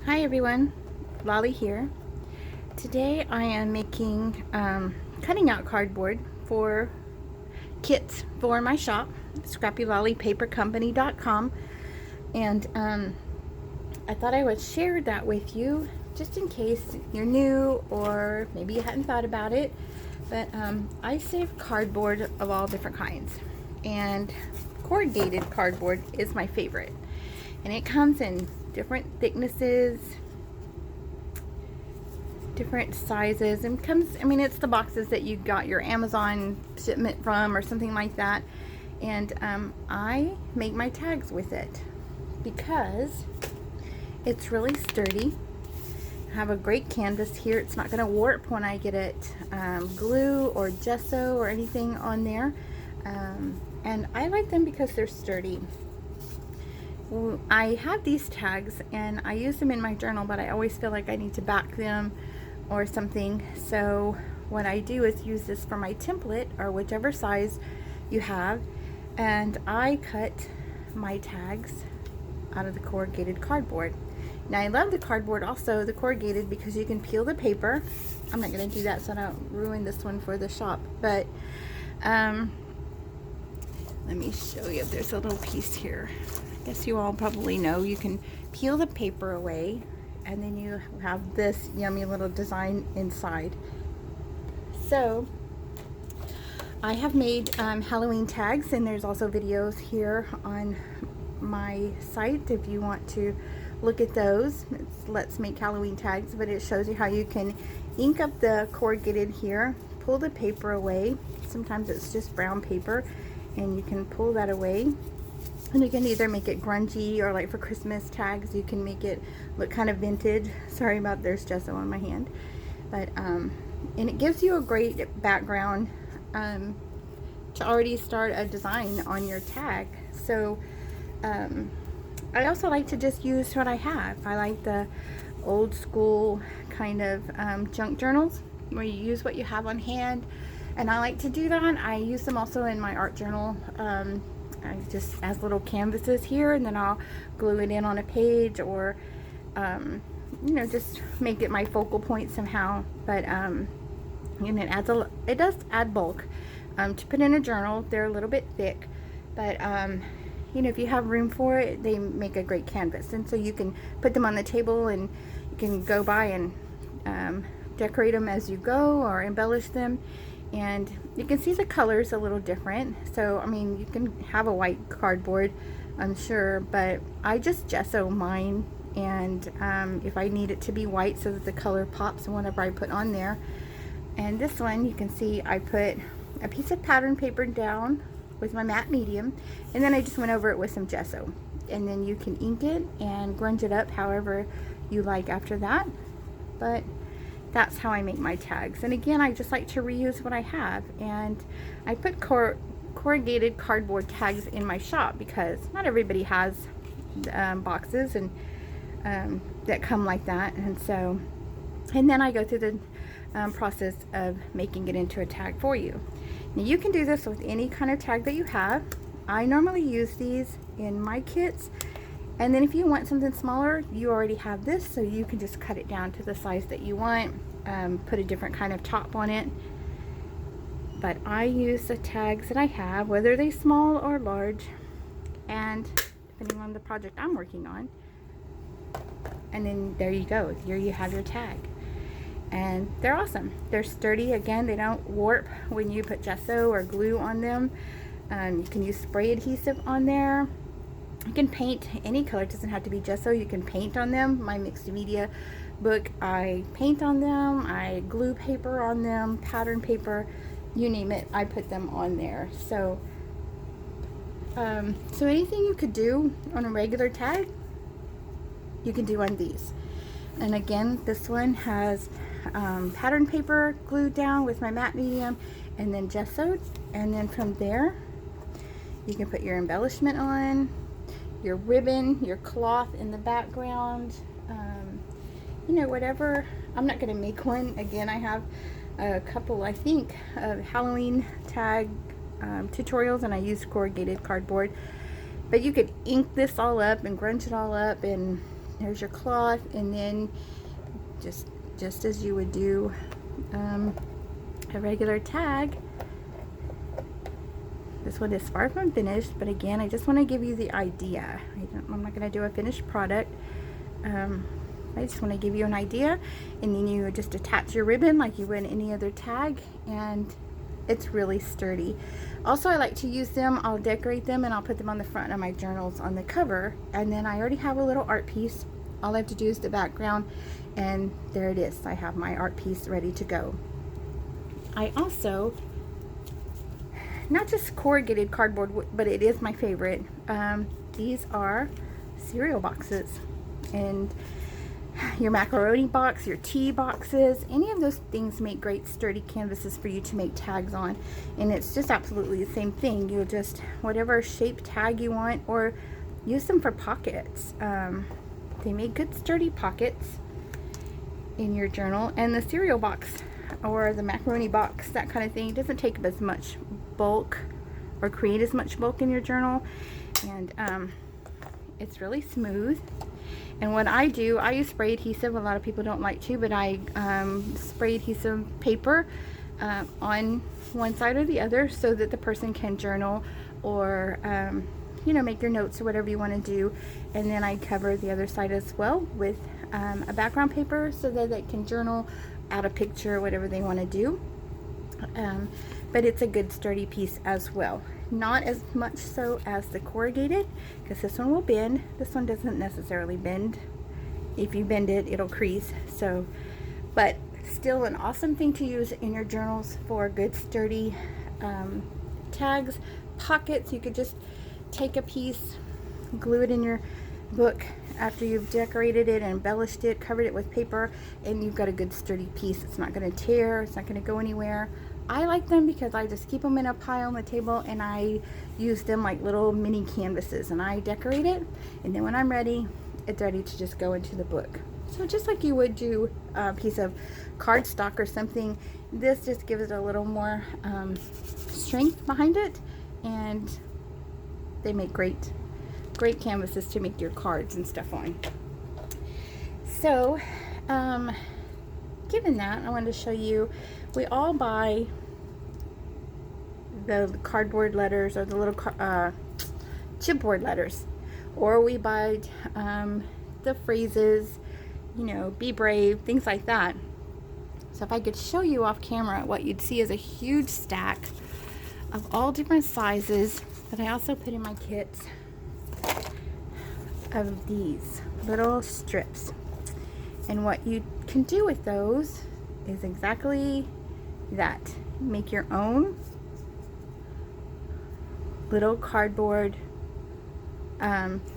Hi everyone, Lolly here. Today I am making cutting out cardboard for kits for my shop, scrappylollypapercompany.com, and I thought I would share that with you just in case you're new or maybe you hadn't thought about it. But I save cardboard of all different kinds, and corrugated cardboard is my favorite, and it comes in different thicknesses, different sizes, and comes, I mean, it's the boxes that you got your Amazon shipment from or something like that. And I make my tags with it because it's really sturdy. I have a great canvas here. It's not going to warp when I get it glue or gesso or anything on there. And I like them because they're sturdy. I have these tags and I use them in my journal, but I always feel like I need to back them or something. So what I do is use this for my template or whichever size you have, and I cut my tags out of the corrugated cardboard. Now I love the cardboard, also the corrugated, because you can peel the paper. I'm not going to do that so I don't ruin this one for the shop, but let me show you. There's a little piece here. I guess you all probably know you can peel the paper away and then you have this yummy little design inside. So I have made Halloween tags, and there's also videos here on my site if you want to look at those. It's Let's Make Halloween Tags, but it shows you how you can ink up the corrugated here, pull the paper away. Sometimes it's just brown paper, and you can pull that away. And you can either make it grungy, or like for Christmas tags, you can make it look kind of vintage. Sorry about, there's gesso on my hand. But, and it gives you a great background to already start a design on your tag. So, I also like to just use what I have. I like the old school kind of junk journals where you use what you have on hand. And I like to do that. I use them also in my art journal. I just as little canvases here, and then I'll glue it in on a page, or you know, just make it my focal point somehow. But and it does add bulk to put in a journal. They're a little bit thick, but you know, if you have room for it, they make a great canvas. And so you can put them on the table, and you can go by and decorate them as you go, or embellish them. And you can see the colors a little different. So I mean, you can have a white cardboard, I'm sure, but I just gesso mine, and if I need it to be white so that the color pops whenever I put on there. And this one, you can see I put a piece of pattern paper down with my matte medium, and then I just went over it with some gesso, and then you can ink it and grunge it up however you like after that. But that's how I make my tags. And again, I just like to reuse what I have, and I put corrugated cardboard tags in my shop because not everybody has boxes and that come like that. And so, and then I go through the process of making it into a tag for you. Now you can do this with any kind of tag that you have. I normally use these in my kits, and then if you want something smaller, you already have this, so you can just cut it down to the size that you want, put a different kind of top on it. But I use the tags that I have, whether they're small or large, and depending on the project I'm working on. And then there you go, here you have your tag. And they're awesome. They're sturdy. Again, they don't warp when you put gesso or glue on them. You can use spray adhesive on there. You can paint any color. It doesn't have to be gesso. You can paint on them. My mixed media book, I paint on them. I glue paper on them, pattern paper, you name it, I put them on there. So so anything you could do on a regular tag, you can do on these. And again, this one has pattern paper glued down with my matte medium, and then gessoed. And then from there, you can put your embellishment on, your ribbon, your cloth in the background, you know, whatever. I'm not going to make one. Again, I have a couple, I think, of Halloween tag tutorials, and I use corrugated cardboard. But you could ink this all up and grunge it all up and Here's your cloth, and then just as you would do a regular tag. This one is far from finished, but again, I just want to give you the idea. I'm not going to do a finished product. I just want to give you an idea, and then you just attach your ribbon like you would any other tag, and it's really sturdy. Also, I like to use them, I'll decorate them, and I'll put them on the front of my journals on the cover, and then I already have a little art piece. All I have to do is the background, and there it is. I have my art piece ready to go. I also, not just corrugated cardboard, but it is my favorite. These are cereal boxes, and your macaroni box, your tea boxes, any of those things make great sturdy canvases for you to make tags on. And it's just absolutely the same thing. You'll just, whatever shape tag you want, or use them for pockets. They make good sturdy pockets in your journal. And the cereal box or the macaroni box, that kind of thing, doesn't take up as much bulk or create as much bulk in your journal. And it's really smooth. And what I do, I use spray adhesive. A lot of people don't like to, but I spray adhesive paper on one side or the other so that the person can journal or you know, make your notes or whatever you want to do. And then I cover the other side as well with a background paper so that they can journal, add a picture, whatever they want to do. But it's a good sturdy piece as well. Not as much so as the corrugated, because this one will bend. This one doesn't necessarily bend. If you bend it, it'll crease. So, but still an awesome thing to use in your journals for good sturdy tags, pockets. You could just take a piece, glue it in your book after you've decorated it and embellished it, covered it with paper, and you've got a good sturdy piece. It's not going to tear, it's not going to go anywhere. I like them because I just keep them in a pile on the table, and I use them like little mini canvases, and I decorate it, and then when I'm ready, it's ready to just go into the book. So just like you would do a piece of cardstock or something, this just gives it a little more strength behind it, and they make great canvases to make your cards and stuff on. So given that, I wanted to show you, we all buy the cardboard letters or the little chipboard letters, or we buy the phrases, you know, be brave, things like that. So if I could show you off camera, what you'd see is a huge stack of all different sizes that I also put in my kits of these little strips. And what you can do with those is exactly that. Make your own little cardboard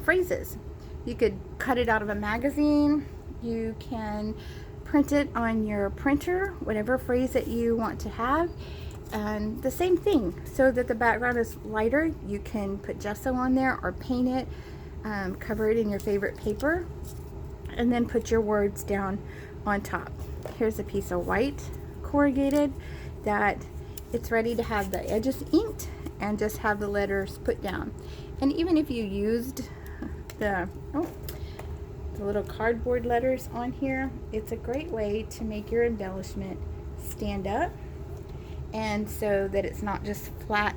phrases. You could cut it out of a magazine. You can print it on your printer, whatever phrase that you want to have. And the same thing, so that the background is lighter, you can put gesso on there or paint it, cover it in your favorite paper, and then put your words down on top. Here's a piece of white corrugated that it's ready to have the edges inked and just have the letters put down. And even if you used the little cardboard letters on here, it's a great way to make your embellishment stand up, and so that it's not just flat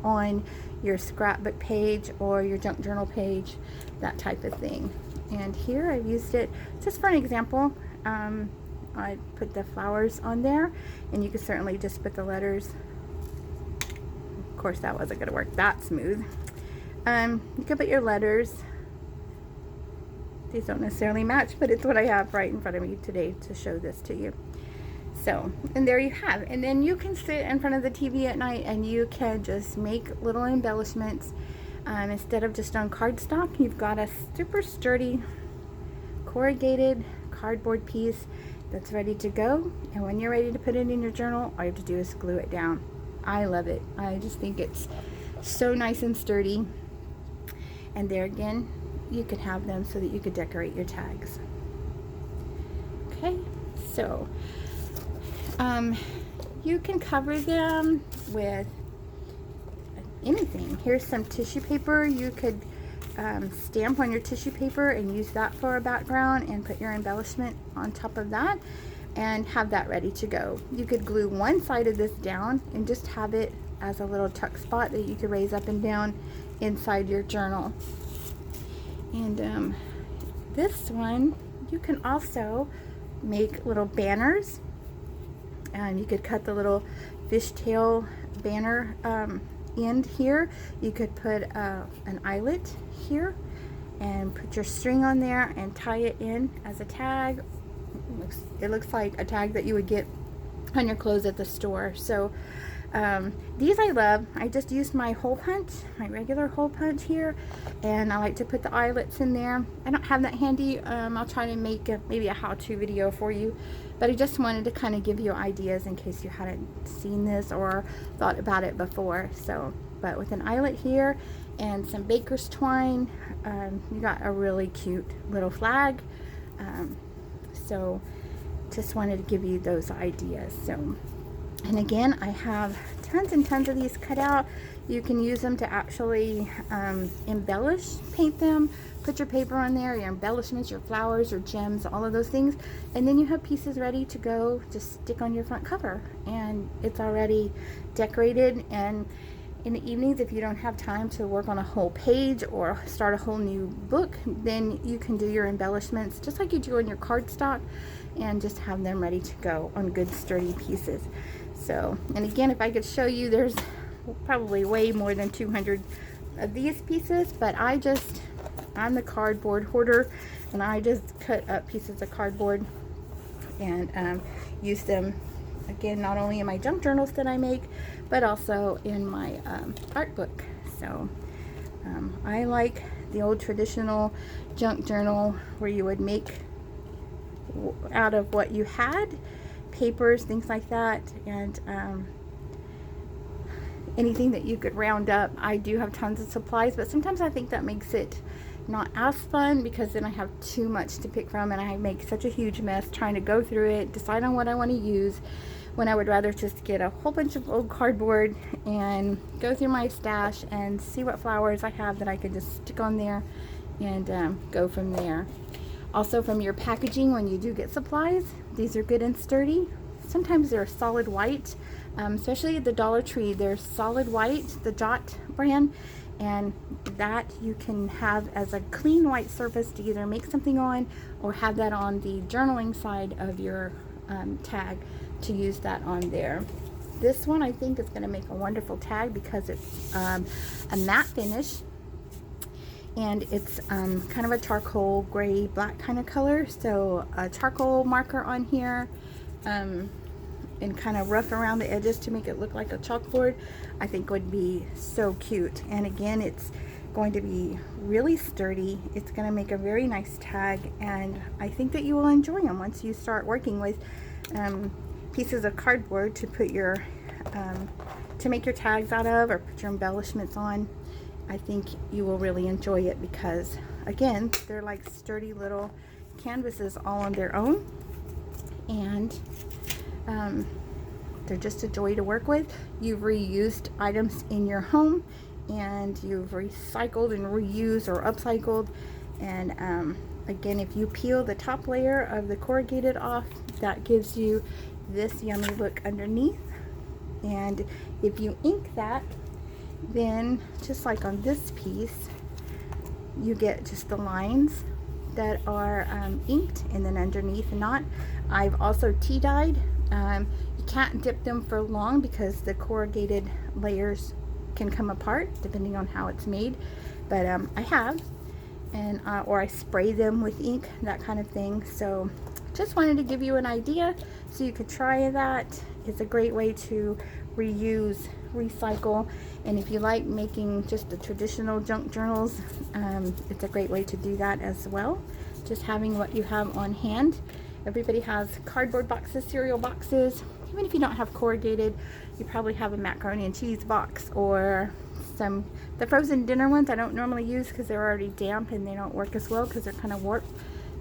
on your scrapbook page or your junk journal page, that type of thing. And here I've used it just for an example. I put the flowers on there, and you could certainly just put the letters. Of course, that wasn't going to work that smooth. You could put your letters. These don't necessarily match, but it's what I have right in front of me today to show this to you. So, and there you have. And then you can sit in front of the TV at night and you can just make little embellishments. Instead of just on cardstock, you've got a super sturdy corrugated cardboard piece that's ready to go. And when you're ready to put it in your journal, all you have to do is glue it down. I love it. I just think it's so nice and sturdy. And there again, you could have them so that you could decorate your tags. Okay, so you can cover them with anything. Here's some tissue paper. You could stamp on your tissue paper and use that for a background and put your embellishment on top of that and have that ready to go. You could glue one side of this down and just have it as a little tuck spot that you could raise up and down inside your journal. And this one, you can also make little banners. You could cut the little fishtail banner end here. You could put an eyelet here and put your string on there and tie it in as a tag. It looks like a tag that you would get on your clothes at the store. So these I love. I just used my hole punch, my regular hole punch here, and I like to put the eyelets in there. I don't have that handy. I'll try to make maybe a how-to video for you, but I just wanted to kind of give you ideas in case you hadn't seen this or thought about it before. So, but with an eyelet here and some baker's twine, you got a really cute little flag. So just wanted to give you those ideas. So, and again, I have tons and tons of these cut out. You can use them to actually embellish, paint them, put your paper on there, your embellishments, your flowers or gems, all of those things. And then you have pieces ready to go, just stick on your front cover. And it's already decorated. And in the evenings, if you don't have time to work on a whole page or start a whole new book, then you can do your embellishments just like you do on your cardstock and just have them ready to go on good sturdy pieces. So, and again, if I could show you, there's probably way more than 200 of these pieces, but I'm the cardboard hoarder, and I just cut up pieces of cardboard and use them, again, not only in my junk journals that I make, but also in my art book. So I like the old traditional junk journal where you would make out of what you had, papers, things like that, and anything that you could round up. I do have tons of supplies, but sometimes I think that makes it not as fun because then I have too much to pick from and I make such a huge mess trying to go through it, decide on what I want to use, when I would rather just get a whole bunch of old cardboard and go through my stash and see what flowers I have that I could just stick on there and go from there. Also, from your packaging, when you do get supplies, these are good and sturdy. Sometimes they're solid white, especially at the Dollar Tree. They're solid white, the Jot brand, and that you can have as a clean white surface to either make something on or have that on the journaling side of your tag to use that on there. This one I think is going to make a wonderful tag because it's a matte finish. And it's kind of a charcoal gray black kind of color, so a charcoal marker on here and kind of rough around the edges to make it look like a chalkboard, I think would be so cute. And again, it's going to be really sturdy. It's going to make a very nice tag, and I think that you will enjoy them once you start working with pieces of cardboard to put your to make your tags out of or put your embellishments on. I think you will really enjoy it because, again, they're like sturdy little canvases all on their own, and they're just a joy to work with. You've reused items in your home, and you've recycled and reused or upcycled. And again, if you peel the top layer of the corrugated off, that gives you this yummy look underneath. And if you ink that, then just like on this piece, you get just the lines that are inked, and then underneath not. I've also tea dyed. You can't dip them for long because the corrugated layers can come apart depending on how it's made, but I have, and or I spray them with ink, that kind of thing. So just wanted to give you an idea so you could try that. It's a great way to reuse, recycle, and if you like making just the traditional junk journals, it's a great way to do that as well, just having what you have on hand. Everybody has cardboard boxes, cereal boxes. Even if you don't have corrugated, you probably have a macaroni and cheese box, or the frozen dinner ones I don't normally use because they're already damp and they don't work as well because they're kind of warped.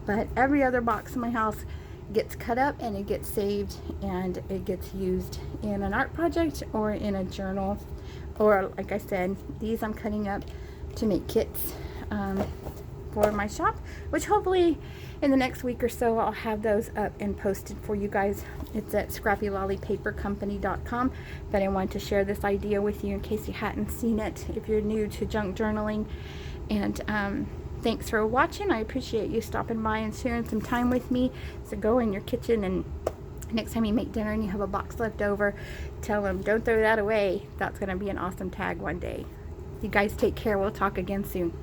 But every other box in my house gets cut up and it gets saved and it gets used in an art project or in a journal, or like I said, these I'm cutting up to make kits for my shop, which hopefully in the next week or so I'll have those up and posted for you guys. It's at scrappylollypapercompany.com, but I wanted to share this idea with you in case you hadn't seen it if you're new to junk journaling. And thanks for watching. I appreciate you stopping by and sharing some time with me. So go in your kitchen, and next time you make dinner and you have a box left over, tell them don't throw that away. That's going to be an awesome tag one day. You guys take care. We'll talk again soon.